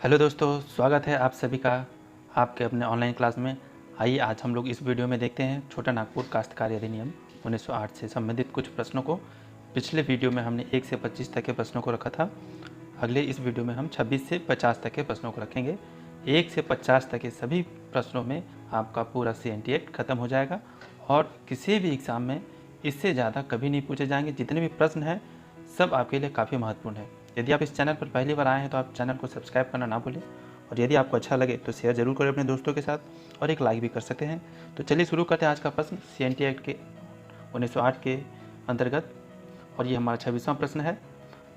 Hello दोस्तों, स्वागत है आप सभी का आपके अपने ऑनलाइन क्लास में। आइए आज हम लोग इस वीडियो में देखते हैं छोटा नागपुर काश्तकारी अधिनियम 1908 से संबंधित कुछ प्रश्नों को। पिछले वीडियो में हमने 1 से 25 तक के प्रश्नों को रखा था। अगले इस वीडियो में हम 26 से 50 तक के प्रश्नों को रखेंगे। 1 से 50 तक के सभी प्रश्नों में आपका पूरा CNT एक्ट खत्म हो जाएगा और किसी भी एग्ज़ाम में इससे ज़्यादा कभी नहीं पूछे जाएंगे। जितने भी प्रश्न हैं सब आपके लिए काफ़ी महत्वपूर्ण है। यदि आप इस चैनल पर पहली बार आए हैं तो आप चैनल को सब्सक्राइब करना ना भूलें और यदि आपको अच्छा लगे तो शेयर जरूर करें अपने दोस्तों के साथ और एक लाइक भी कर सकते हैं। तो चलिए शुरू करते हैं आज का प्रश्न CNT एक्ट के 1908 के अंतर्गत। और ये हमारा 26वां प्रश्न है।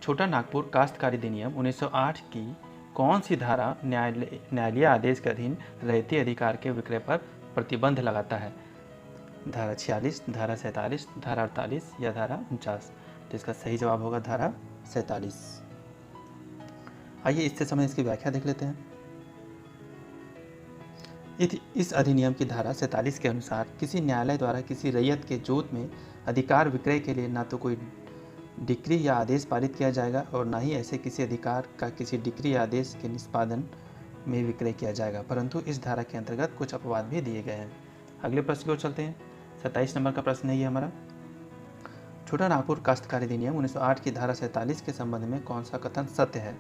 छोटा नागपुर काश्तकारी अधिनियम 1908 की कौन सी धारा न्यायालयीय आदेश के अधीन रहते अधिकार के विक्रय पर प्रतिबंध लगाता है? धारा 46, धारा 47, धारा 48 या धारा 49? तो इसका सही जवाब होगा धारा 47। आइए इससे समय इसकी व्याख्या देख लेते हैं। इस अधिनियम की धारा 47 के अनुसार किसी न्यायालय द्वारा किसी रैयत के जोत में अधिकार विक्रय के लिए ना तो कोई डिक्री या आदेश पारित किया जाएगा और ना ही ऐसे किसी अधिकार का किसी डिक्री या आदेश के निष्पादन में विक्रय किया जाएगा, परंतु इस धारा के अंतर्गत कुछ अपवाद भी दिए गए हैं। अगले प्रश्न की ओर चलते हैं। 27 नंबर का प्रश्न है ये हमारा। छोटा नागपुर काश्तकारी अधिनियम 1908 की धारा 47 के संबंध में कौन सा कथन सत्य है?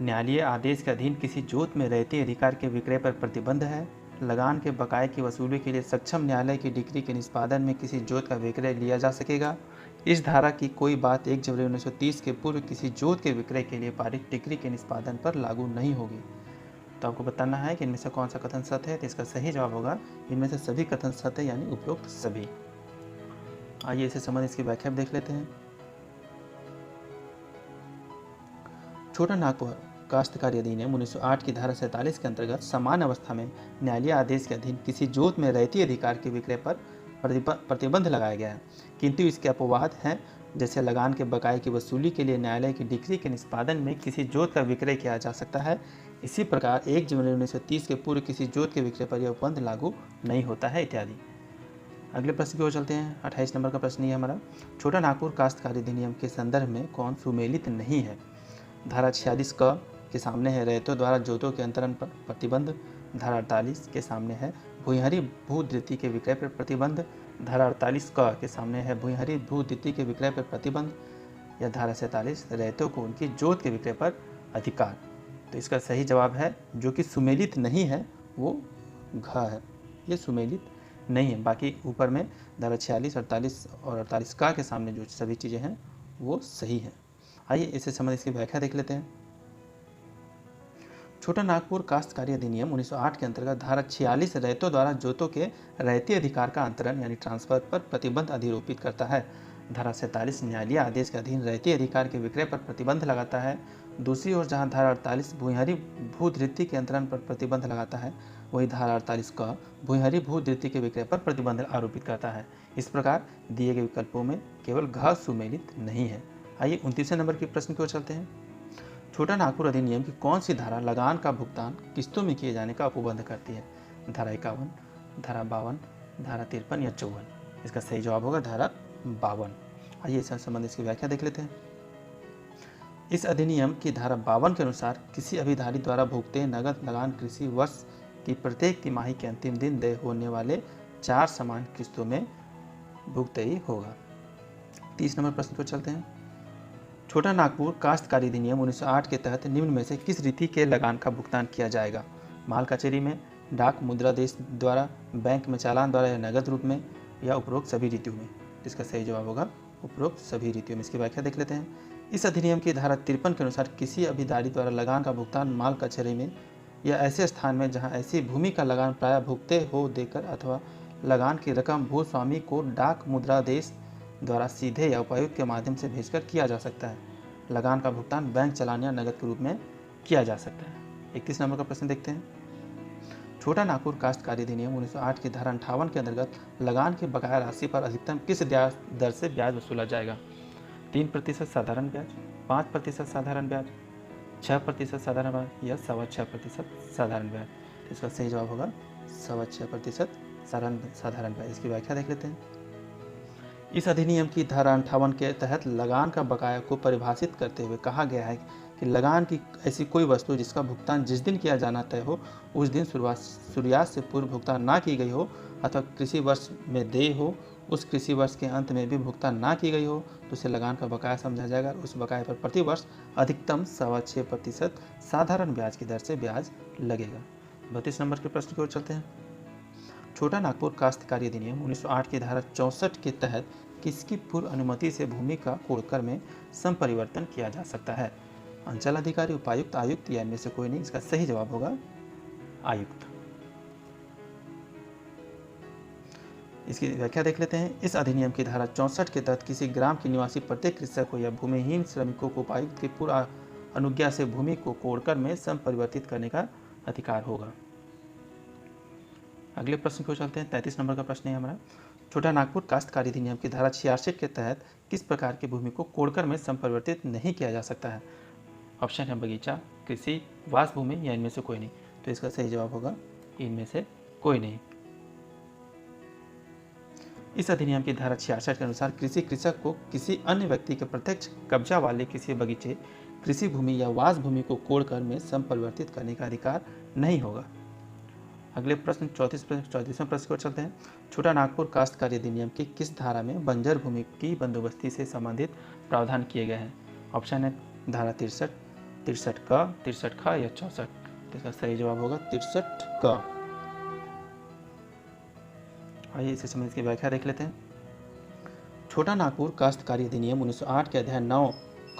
न्यायालयीय आदेश के अधीन किसी जोत में रहते अधिकार के विक्रय पर प्रतिबंध है। लगान के बकाये की वसूली के लिए सक्षम न्यायालय की डिक्री के निष्पादन में किसी जोत का विक्रय लिया जा सकेगा। इस धारा की कोई बात 1 जनवरी 1930 के पूर्व किसी जोत के विक्रय के लिए पारित डिक्री के निष्पादन पर लागू नहीं होगी। तो आपको बताना है कि इनमें से कौन सा कथन सत्य है। तो इसका सही जवाब होगा इनमें से सभी कथन सत्य है, यानी उपरोक्त सभी। आइए इसे संबंध इसकी व्याख्या देख लेते हैं। छोटा नागपुर काश्तकारी अधिनियम 1908 की धारा 47 के अंतर्गत समान अवस्था में न्यायालयीय आदेश के अधीन किसी जोत में रहती अधिकार के विक्रय पर प्रतिबंध लगाया गया है, किंतु इसके अपवाद हैं। जैसे लगान के बकाये की वसूली के लिए न्यायालय की डिक्री के निष्पादन में किसी जोत का विक्रय किया जा सकता है। इसी प्रकार 1 जनवरी 1930 के पूर्व किसी जोत के विक्रय पर यह उपबंध लागू नहीं होता है, इत्यादि। अगले प्रश्न की ओर चलते हैं। 28 नंबर का प्रश्न ये हमारा। छोटा नागपुर काश्तकारी अधिनियम के संदर्भ में कौन सुमेलित नहीं है? धारा 46 क के सामने है रैयतों द्वारा जोतों के अंतरण पर प्रतिबंध। धारा 48 के सामने है भूयंहरी भूधृति के विक्रय पर प्रतिबंध। धारा 48 क के सामने है भूयंहरी भूधृति के विक्रय पर प्रतिबंध। या धारा 47 रैयतों को उनकी जोत के विक्रय पर अधिकार। तो इसका सही जवाब है जो कि सुमेलित नहीं है वो घ है, ये सुमेलित नहीं है। बाकी ऊपर में धारा 46, 48 और 48 का के सामने जो सभी चीज़ें हैं वो सही हैं। आइए इसे समझ इसकी व्याख्या देख लेते हैं। छोटा नागपुर काश्तकारी अधिनियम 1908 के अंतर्गत धारा 46 रैयतों द्वारा जोतों के रैयती अधिकार का अंतरण यानी ट्रांसफर पर प्रतिबंध अधिरोपित करता है। धारा 47 न्यायालयीय आदेश के अधीन रैयती अधिकार के विक्रय पर प्रतिबंध लगाता है। दूसरी ओर जहां धारा 48 भूयंहरी भूधृति के अंतरण पर प्रतिबंध लगाता है, वही धारा 48 का भूयंहरी भूधृति के विक्रय पर प्रतिबंध आरोपित करता है। इस प्रकार दिए गए विकल्पों में केवल घ सुमेलित नहीं है। आइए 29वें नंबर के प्रश्न की ओर चलते हैं। छोटा नागपुर अधिनियम की कौन सी धारा लगान का भुगतान किस्तों में किए जाने का उपबंध करती है? धारा 51, धारा 52, धारा 53 या 54? इसका सही जवाब होगा धारा 52। आइए इस संबंध इसकी व्याख्या देख लेते हैं। इस अधिनियम की धारा 52 के अनुसार किसी अभिधारी द्वारा भुगते नगद लगान कृषि वर्ष की प्रत्येक तिमाही के अंतिम दिन देय होने वाले 4 समान किस्तों में भुगताई होगा। 30 नंबर प्रश्न पर चलते हैं। छोटा नागपुर काश्तकारी अधिनियम 1908 के तहत निम्न में से किस रीति के लगान का भुगतान किया जाएगा? माल कचहरी में, डाक मुद्रा देश द्वारा, बैंक में चालान द्वारा या नगद रूप में, या उपरोक्त सभी रीतियों में? इसका सही जवाब होगा उपरोक्त सभी रीतियों में। इसकी व्याख्या देख लेते हैं। इस अधिनियम की धारा 53 के अनुसार किसी अभिधारी द्वारा लगान का भुगतान माल कचहरी में या ऐसे स्थान में जहाँ ऐसी भूमि का लगान प्रायः भुगते हो देकर अथवा लगान की रकम भूस्वामी को डाक मुद्रा देश द्वारा सीधे या उपायुक्त के माध्यम से भेजकर किया जा सकता है। लगान का भुगतान बैंक चालान या नगद के रूप में किया जा सकता है। 31 नंबर का प्रश्न देखते हैं। छोटा नागपुर काश्तकारी अधिनियम 1908 की धारा 58 के अंतर्गत लगान की बकाया राशि पर अधिकतम किस ब्याज दर से ब्याज वसूला जाएगा? 3% साधारण ब्याज, 5% साधारण ब्याज, 6% साधारण ब्याज या 6.25% साधारण ब्याज? इसका सही जवाब होगा 6.25% साधारण ब्याज। इसकी व्याख्या देख लेते हैं। इस अधिनियम की धारा 58 के तहत लगान का बकाया को परिभाषित करते हुए कहा गया है कि लगान की ऐसी कोई वस्तु जिसका भुगतान जिस दिन किया जाना तय हो उस दिन शुरुआत से पूर्व भुगतान ना की गई हो अथवा कृषि वर्ष में देय हो, उस कृषि वर्ष के अंत में भी भुगतान ना की गई हो तो उसे लगान का बकाया समझा जाएगा। उस बकाये पर प्रति वर्ष अधिकतम 6.25% साधारण ब्याज की दर से ब्याज लगेगा। 32 नंबर के प्रश्न की ओर चलते हैं। छोटा नागपुर काश्तकारी अधिनियम 1908 की धारा 64 के तहत किसकी पूर्व अनुमति से भूमि का कोड़कर में संपरिवर्तन किया जा सकता है? अंचल अधिकारी, उपायुक्त, आयुक्त या इनमें से कोई नहीं। इसका सही जवाब होगा आयुक्त। इसकी व्याख्या देख लेते हैं। इस अधिनियम की धारा 64 के तहत किसी ग्राम के निवासी प्रत्येक कृषक को या भूमिहीन श्रमिकों को उपायुक्त की पूर्व अनुज्ञा से भूमि को कोड़कर में संपरिवर्तित करने का अधिकार होगा। अगले प्रश्न को चलते हैं। 33 नंबर का प्रश्न है हमारा। छोटा नागपुर काश्तकारी अधिनियम की धारा 66 के तहत किस प्रकार की भूमि को कोड़कर में संपरिवर्तित नहीं किया जा सकता है? ऑप्शन है बगीचा, कृषि, वास भूमि या इनमें से कोई नहीं। तो इसका सही जवाब होगा इनमें से कोई नहीं। इस अधिनियम की धारा 66 के अनुसार कृषि कृषक को किसी अन्य व्यक्ति के प्रत्यक्ष कब्जा वाले किसी बगीचे, कृषि भूमि या वास भूमि को कोड़कर में संपरिवर्तित करने का अधिकार नहीं होगा। अगले प्रश्न 34वें प्रश्न को चलते हैं। छोटा नागपुर काश्तकारी अधिनियम की किस धारा में बंजर भूमि की बंदोबस्ती से संबंधित प्रावधान किए गए हैं? ऑप्शन है धारा 63, 63 क, 63 ख या 64। इसका सही जवाब होगा 63 क। आइए इसे समझ की व्याख्या देख लेते हैं। छोटा नागपुर काश्तकारी अधिनियम 1908 के अध्याय 9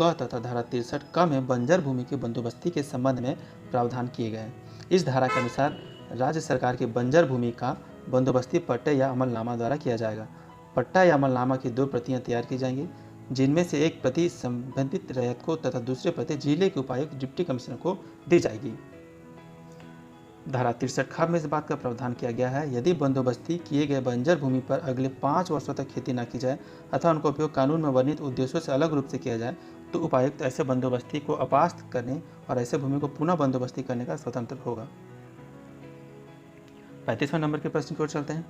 क तथा धारा 63 क में बंजर भूमि की बंदोबस्ती के संबंध में प्रावधान किए गए हैं। इस धारा के अनुसार राज्य सरकार की बंजर भूमि का बंदोबस्ती पट्टे या अमलनामा द्वारा किया जाएगा। पट्टा या अमलनामा की 2 प्रतियां तैयार की जाएंगी, जिनमें से एक प्रति संबंधित रैयत को तथा दूसरी प्रति जिले के उपायुक्त डिप्टी कमिश्नर को दी जाएगी। धारा 63 ख में इस बात का प्रावधान किया गया है, यदि बंदोबस्ती किए गए बंजर भूमि पर अगले 5 वर्षों तक खेती न की जाए अथवा उनका उपयोग कानून में वर्णित उद्देश्यों से अलग रूप से किया जाए तो उपायुक्त ऐसे बंदोबस्ती को अपास्त करने और ऐसे भूमि को पुनः बंदोबस्ती करने का स्वतंत्र होगा। 35वें नंबर के प्रश्न की ओर चलते हैं।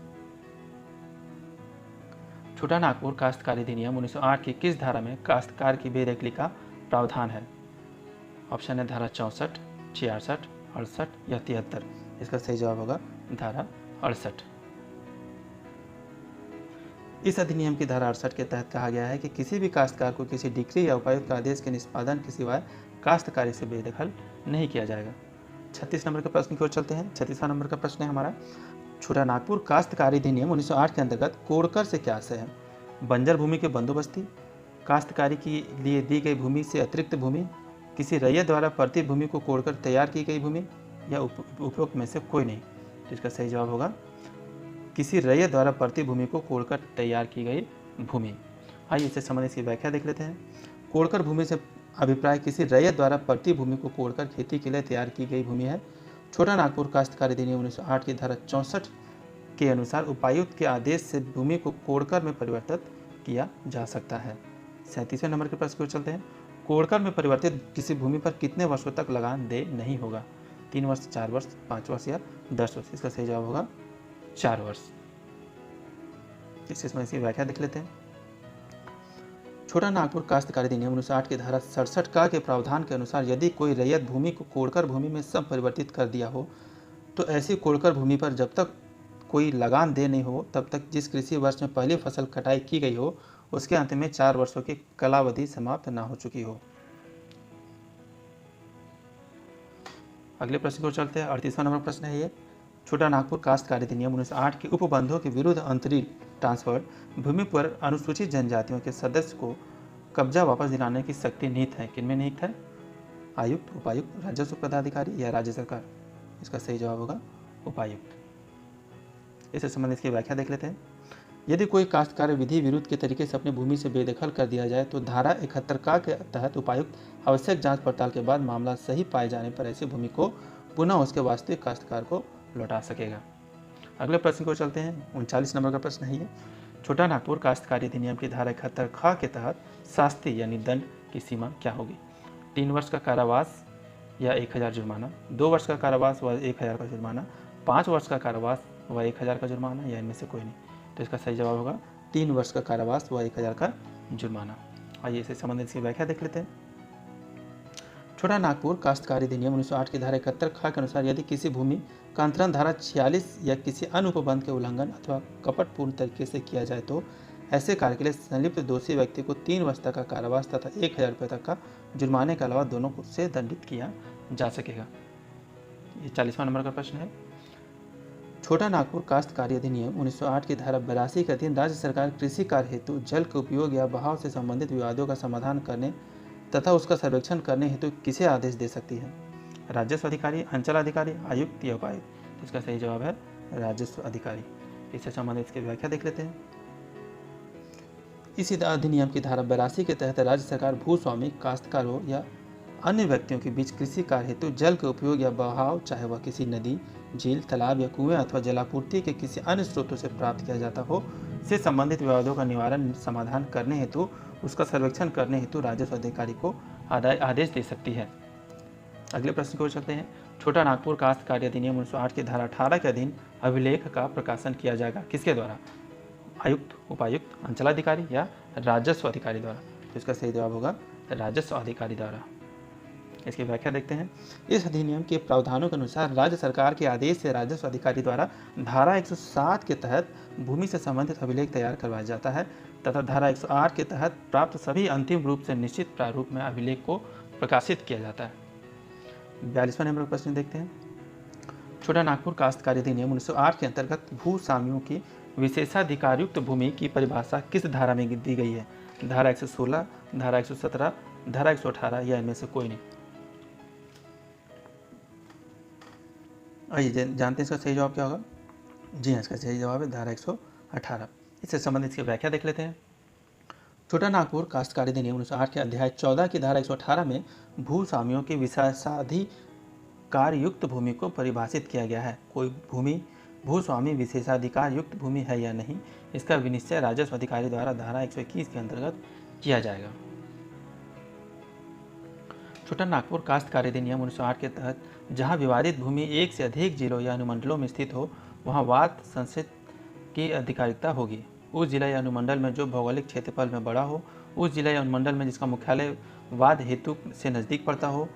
छोटा नागपुर काश्तकारी अधिनियम 1908 की किस धारा में काश्तकार की बेदखली का प्रावधान है? ऑप्शन है धारा 64, 66, 68 या 73। इसका सही जवाब होगा धारा 68। इस अधिनियम की धारा 68 के तहत कहा गया है कि किसी भी काश्तकार को किसी डिक्री या उपायुक्त का आदेश के निष्पादन के सिवाय काश्तकारी से बेदखल नहीं किया जाएगा। 36 नंबर के प्रश्न की ओर चलते हैं। 36वां नंबर का प्रश्न है हमारा। छोटा नागपुर काश्तकारी अधिनियम 1908 के अंतर्गत कोड़कर से क्या आशय है? बंजर भूमि के बंदोबस्ती, काश्तकारी के लिए दी गई भूमि से अतिरिक्त भूमि, किसी रैयत द्वारा प्रति भूमि को कोड़कर तैयार की गई भूमि या उपरोक्त में से कोई नहीं। तो इसका सही जवाब होगा किसी रैयत द्वारा प्रति भूमि को कोड़कर तैयार की गई भूमि। आइए इसे समझने की व्याख्या देख लेते हैं। कोड़कर भूमि से अभिप्राय किसी रैयत द्वारा प्रति भूमि को कोड़कर खेती के लिए तैयार की गई भूमि है। छोटा नागपुर काश्तकारी अधिनियम 1908 की धारा 64 के अनुसार उपायुक्त के आदेश से भूमि को कोड़कर में परिवर्तित किया जा सकता है। 37वें नंबर के प्रश्न को चलते हैं। कोड़कर में परिवर्तित किसी भूमि पर कितने वर्षों तक लगान दे नहीं होगा? 3 वर्ष, 4 वर्ष, 5 वर्ष या 10 वर्ष। इसका सही जवाब होगा 4 वर्ष। इसमें इसकी व्याख्या देख लेते हैं। छोटा नागपुर काश्तकारी अधिनियम 1908 की धारा 67 का के प्रावधान के अनुसार यदि कोई रैयत भूमि को कोड़कर भूमि में संपरिवर्तित कर दिया हो तो ऐसी कोड़कर भूमि पर जब तक कोई लगान दे नहीं हो तब तक जिस कृषि वर्ष में पहली फसल कटाई की गई हो उसके अंत में 4 वर्षों की कालावधि समाप्त न हो चुकी हो। अगले प्रश्न को चलते हैं। 38वां नंबर प्रश्न है ये। छोटा नागपुर काश्तकारी अधिनियम 1908 के उपबंधों के विरुद्ध अंतरिम ट्रांसफर भूमि पर अनुसूचित जनजातियों के सदस्य को कब्जा वापस दिलाने की शक्ति निहित है। किनमें निहित है? आयुक्त, उपायुक्त, राजस्व पदाधिकारी या राज्य सरकार। इसका सही जवाब होगा उपायुक्त। इसे संबंधित इसकी व्याख्या देख लेते हैं। यदि कोई काश्तकार विधि विरुद्ध के तरीके से अपनी भूमि से बेदखल कर दिया जाए तो धारा 71 का के तहत उपायुक्त आवश्यक जांच पड़ताल के बाद मामला सही पाए जाने पर ऐसी भूमि को पुनः उसके वास्तविक काश्तकार को लौटा सकेगा। अगले प्रश्न को चलते हैं। 39 नंबर का प्रश्न है ये। छोटा नागपुर काश्तकारी अधिनियम की धारा 71 ख के तहत शास्ति यानी दंड की सीमा क्या होगी? 3 वर्ष का कारावास या 1000 जुर्माना, 2 वर्ष का कारावास व 1000 का जुर्माना, 5 वर्ष का कारावास व 1000 का जुर्माना या इनमें से कोई नहीं। तो इसका सही जवाब होगा 3 वर्ष का कारावास व 1000 का जुर्माना। आइए इससे संबंधित इसकी व्याख्या देख लेते हैं। छोटा नागपुर काश्तकारी अधिनियम 1908 की धारा 71 ख के अनुसार यदि किसी भूमि का अंतरण धारा 46 या किसी अन्य उपबंध के उल्लंघन अथवा कपटपूर्ण तरीके से किया जाए तो ऐसे कार्य के लिए संलिप्त दोषी व्यक्ति को 3 वर्ष तक का कारावास तथा 1000 रुपये तक का जुर्माने के अलावा दोनों से दंडित किया जा सकेगा। ये 40वां नंबर का प्रश्न है। छोटा नागपुर काश्तकारी अधिनियम 1908 की धारा 82 के अधीन राज्य सरकार कृषि कार्य हेतु जल के उपयोग या बहाव से संबंधित विवादों का समाधान करने तथा उसका सर्वेक्षण करने हेतु किसे आदेश दे सकती है? राजस्व अधिकारी, अंचल अधिकारी, आयुक्त या उपायुक्त। तो इसका सही जवाब है राजस्व अधिकारी। इससे संबंधित इसकी व्याख्या देख लेते हैं। इस अधिनियम की धारा 82 के तहत राज्य सरकार भूस्वामी, काश्तकारों या अन्य व्यक्तियों के बीच कृषि कार्य हेतु जल के उपयोग या बहाव, चाहे वह किसी नदी, झील, तालाब या कुएं अथवा जलापूर्ति के किसी अन्य स्रोतों से प्राप्त किया जाता हो, से संबंधित विवादों का निवारण समाधान करने हेतु उसका सर्वेक्षण करने हेतु राजस्व अधिकारी को आदेश दे सकती है। अगले प्रश्न की ओर चलते हैं। छोटा नागपुर काश्तकारी अधिनियम 1908 की धारा 18 के अधीन अभिलेख का प्रकाशन किया जाएगा किसके द्वारा? आयुक्त, उपायुक्त, अंचलाधिकारी या राजस्व अधिकारी द्वारा। तो इसका सही जवाब होगा राजस्व अधिकारी द्वारा। इसकी व्याख्या देखते हैं। इस अधिनियम के प्रावधानों के अनुसार राज्य सरकार के आदेश से राजस्व अधिकारी द्वारा धारा 107 के तहत भूमि से संबंधित अभिलेख तैयार करवाया जाता है तथा धारा 108 के तहत प्राप्त सभी अंतिम रूप से निश्चित प्रारूप में अभिलेख को प्रकाशित किया जाता है। 42वां नंबर प्रश्न देखते हैं। छोटा नागपुर काश्तकारी अधिनियम 1908 के अंतर्गत भू स्वामियों की विशेषाधिकारयुक्त भूमि की परिभाषा किस धारा में दी गई है? धारा 116, धारा 117, धारा 118 या इनमें से कोई नहीं। आइए जानते हैं इसका सही जवाब क्या होगा। जी हाँ, इसका सही जवाब है धारा 118। इससे संबंधित इसकी व्याख्या देख लेते हैं। छोटा नागपुर काश्तकारी अधिनियम 1908 के अध्याय 14 की धारा 118 में भू स्वामियों की विशेषाधिकार युक्त भूमि को परिभाषित किया गया है। कोई भूमि भूस्वामी विशेषाधिकार युक्त भूमि है या नहीं, इसका विनिश्चय राजस्व अधिकारी द्वारा धारा 121 के अंतर्गत किया जाएगा। छोटा नागपुर काश्तकारी अधिनियम 1908 के तहत जहां विवादित भूमि एक से अधिक जिलों या अनुमंडलों में स्थित हो वहां वाद संचित की अधिकारिता होगी। उस जिला या अनुमंडल में जो भौगोलिक क्षेत्रफल में बड़ा हो, उस जिला या अनुमंडल में जिसका मुख्यालय वाद हेतु से नज़दीक पड़ता हो,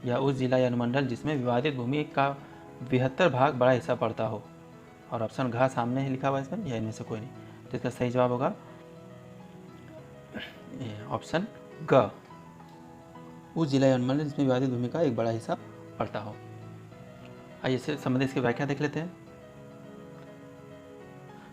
या उस जिला या अनुमंडल जिसमें विवादित भूमि का 72 भाग बड़ा हिस्सा पड़ता हो। और ऑप्शन घ सामने ही लिखा हुआ है इसमें, या इनमें से कोई नहीं। तो इसका सही जवाब होगा ऑप्शन ग, उस जिला या अनुमंडल जिसमें विवादित भूमि का एक बड़ा हिस्सा पड़ता हो। आइए इससे संबंधित इसकी व्याख्या देख लेते हैं।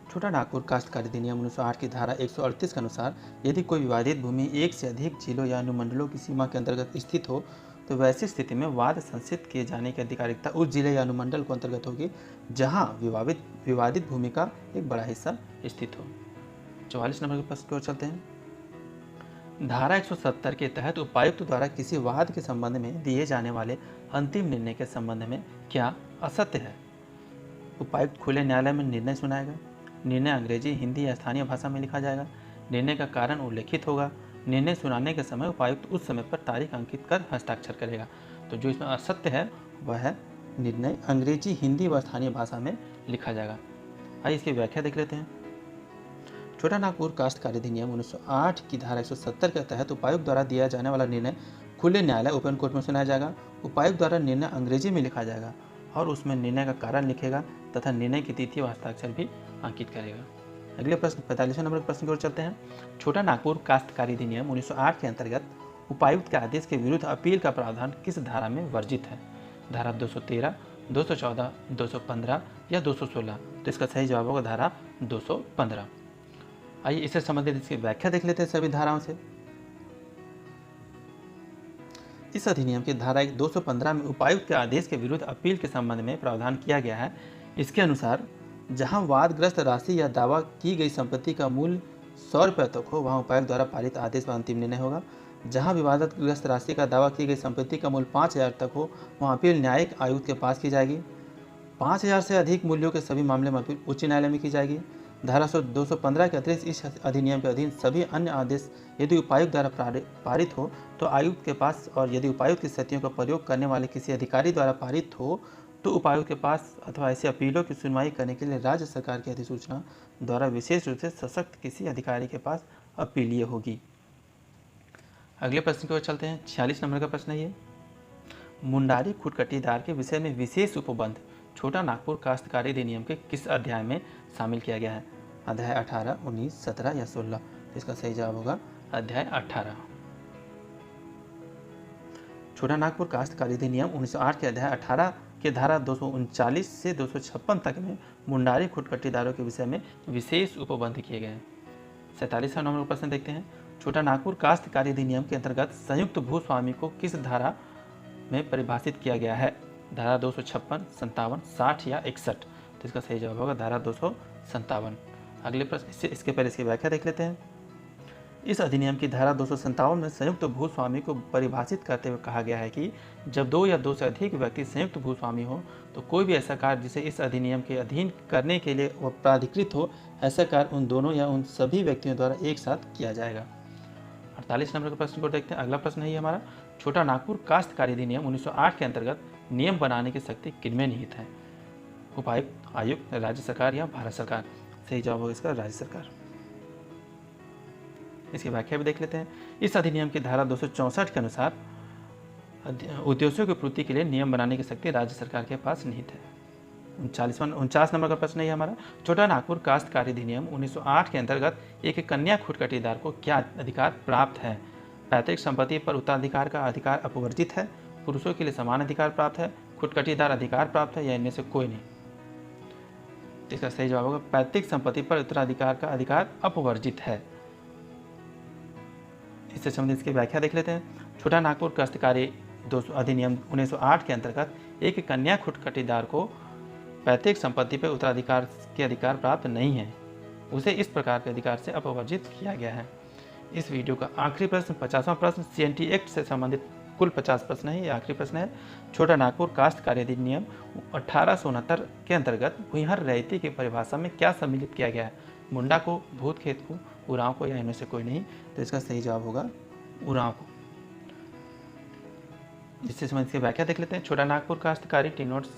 छोटा नागपुर काश्तकारी अधिनियम 1908 की धारा 138 के अनुसार यदि कोई विवादित भूमि एक से अधिक जिलों या अनुमंडलों की सीमा के अंतर्गत स्थित हो तो वैसी स्थिति में वाद संचित किए जाने की अधिकारिता उस जिले या अनुमंडल को अंतर्गत होगी जहां विवादित भूमि का एक बड़ा हिस्सा स्थित हो। 44 नंबर के प्रश्न की ओर चलते हैं। धारा 170 के तहत उपायुक्त द्वारा किसी वाद के संबंध में दिए जाने वाले अंतिम निर्णय के संबंध में क्या असत्य है? उपायुक्त खुले न्यायालय में निर्णय सुनाएगा, निर्णय अंग्रेजी, हिंदी या स्थानीय भाषा में लिखा जाएगा, निर्णय का कारण उल्लेखित होगा, निर्णय सुनाने के समय उपायुक्त उस समय पर तारीख अंकित कर हस्ताक्षर करेगा। तो जो इसमें असत्य है वह है निर्णय अंग्रेजी, हिंदी व स्थानीय भाषा में लिखा जाएगा। आइए इसकी व्याख्या देख लेते हैं। छोटा नागपुर काश्तकारी अधिनियम 1908 की धारा 170 के तहत उपायुक्त द्वारा दिया जाने वाला निर्णय खुले न्यायालय ओपन कोर्ट में सुनाया जाएगा। उपायुक्त द्वारा निर्णय अंग्रेजी में लिखा जाएगा और उसमें निर्णय का कारण लिखेगा तथा निर्णय की तिथि व हस्ताक्षर भी अंकित करेगा। अगले प्रश्न 45वें नंबर के प्रश्न की ओर चलते हैं। छोटा नागपुर काश्तकारी अधिनियम 1908 के अंतर्गत उपायुक्त के आदेश के विरुद्ध अपील का प्रावधान किस धारा में वर्जित है? धारा 213, 214, 215 या 216। तो इसका सही जवाब होगा धारा 215। आइए इससे संबंधित इसकी व्याख्या देख लेते हैं सभी धाराओं से। इस अधिनियम की धारा 215 में उपायुक्त के आदेश के विरुद्ध अपील के संबंध में प्रावधान किया गया है। इसके अनुसार जहां वादग्रस्त राशि या दावा की गई संपत्ति का मूल्य 100 रुपये तक हो वहां उपायुक्त द्वारा पारित आदेश पर अंतिम निर्णय होगा। जहां विवादग्रस्त राशि का दावा की गई संपत्ति का मूल्य 5000 तक हो वहां अपील न्यायिक आयुक्त के पास की जाएगी। 5000 से अधिक मूल्यों के सभी मामले में अपील उच्च न्यायालय में की जाएगी। धारा 215 के अतिरिक्त इस अधिनियम के अधीन सभी अन्य आदेश यदि उपायुक्त द्वारा पारित हो तो आयुक्त के पास, और यदि उपायुक्त की स्थितियों का प्रयोग करने वाले किसी अधिकारी द्वारा पारित हो तो उपायुक्त के पास अथवा ऐसी अपीलों की सुनवाई करने के लिए राज्य सरकार की अधिसूचना द्वारा विशेष रूप से सशक्त किसी अधिकारी के पास अपीलीय होगी। अगले प्रश्न की ओर चलते हैं। 46 नंबर का प्रश्न है ये, मुंडारी खुटकटीदार के विषय में विशेष उपबंध छोटा नागपुर काश्तकारी अधिनियम के किस अध्याय में शामिल किया गया है? अध्याय 18, 19, 17 या 16? तो इसका सही जवाब होगा अध्याय 18। छोटा नागपुर काश्तकारी अधिनियम 1908 के अध्याय 18 के धारा 239 से 256 तक में मुंडारी खुटकटीदारों के विषय में विशेष उपबंध किए गए हैं। 47वां नंबर का प्रश्न देखते हैं। छोटा नागपुर काश्तकारी अधिनियम के अंतर्गत संयुक्त भूस्वामी को किस धारा में परिभाषित किया गया है? धारा 256, 57, 60 या 61? तो इसका सही जवाब होगा धारा 257। अगले प्रश्न, इसके पहले इसकी व्याख्या देख लेते हैं। इस अधिनियम की धारा 257 में संयुक्त भूस्वामी को परिभाषित करते हुए कहा गया है कि जब दो या दो से अधिक व्यक्ति संयुक्त भूस्वामी हो तो कोई भी ऐसा कार्य जिसे इस अधिनियम के अधीन करने के लिए वह प्राधिकृत हो, ऐसा कार्य उन दोनों या उन सभी व्यक्तियों द्वारा एक साथ किया जाएगा। 48 नंबर के प्रश्न को देखते हैं। अगला प्रश्न है हमारा, छोटा नागपुर काश्तकारी अधिनियम 1908 के अंतर्गत नियम बनाने की शक्ति किनमें निहित है? उपायुक्त, आयुक्त, राज्य सरकार या भारत सरकार? सही जवाब होगा इसका राज्य सरकार। इसकी व्याख्या भी देख लेते हैं। इस अधिनियम की धारा 264 के अनुसार उद्देश्यों की पूर्ति के लिए नियम बनाने की शक्ति राज्य सरकार के पास निहित है। 49 नंबर का प्रश्न है हमारा, छोटा नागपुर काश्तकारी अधिनियम 1908 के अंतर्गत एक कन्या खुटकटीदार को क्या अधिकार प्राप्त है? पैतृक संपत्ति पर उत्तराधिकार का अधिकार अपवर्जित है, पुरुषों के लिए समान अधिकार प्राप्त है, खुटकटीदार अधिकार प्राप्त है या इनमें से कोई नहीं? इसका सही जवाब होगा पैतृक संपत्ति पर उत्तराधिकार का अधिकार अपवर्जित है। इससे संबंधित इसकी व्याख्या देख लेते हैं। छोटा नागपुर काश्तकारी अधिनियम 1908 के अंतर्गत एक कन्या खुटकटीदार को पैतृक संपत्ति पर उत्तराधिकार के अधिकार प्राप्त नहीं है, उसे इस प्रकार के अधिकार से अपवर्जित किया गया है। इस वीडियो का आखिरी प्रश्न 50वां प्रश्न CNT एक्ट से संबंधित कुल 50 प्रश्न है, ये आखिरी प्रश्न है। छोटा नागपुर काश्तकारी अधिनियम 1869 के अंतर्गत भूमिहर रैयती की परिभाषा में क्या सम्मिलित किया गया है? मुंडा को, भूत खेत को, उरांव को या इनमें से कोई नहीं? तो इसका सही जवाब होगा उरांव को। इससे संबंधित की व्याख्या देख लेते हैं। छोटा नागपुर काश्तकारी टी नोट्स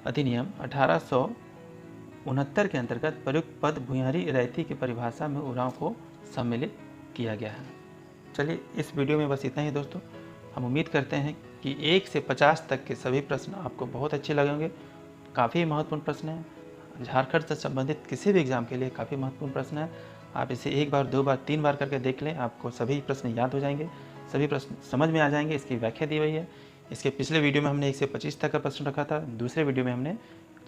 अधिनियम 1869 के अंतर्गत प्रयुक्त पद भूमिहरी रैयती की परिभाषा में उरांव को सम्मिलित किया गया है। चलिए, इस वीडियो में बस इतना ही दोस्तों। हम उम्मीद करते हैं कि 1 से 50 तक के सभी प्रश्न आपको बहुत अच्छे लगेंगे। काफ़ी महत्वपूर्ण प्रश्न है, झारखंड से संबंधित किसी भी एग्जाम के लिए काफ़ी महत्वपूर्ण प्रश्न है। आप इसे 1 बार, 2 बार, 3 बार करके देख लें, आपको सभी प्रश्न याद हो जाएंगे, सभी प्रश्न समझ में आ जाएंगे। इसकी व्याख्या दी हुई है। इसके पिछले वीडियो में हमने 1 से 25 तक का प्रश्न रखा था, दूसरे वीडियो में हमने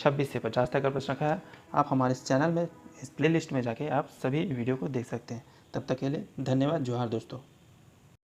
26 से 50 तक का प्रश्न रखा है। आप हमारे इस चैनल में, इस प्लेलिस्ट में जाके आप सभी वीडियो को देख सकते हैं। तब तक के लिए धन्यवाद। जोहार दोस्तों।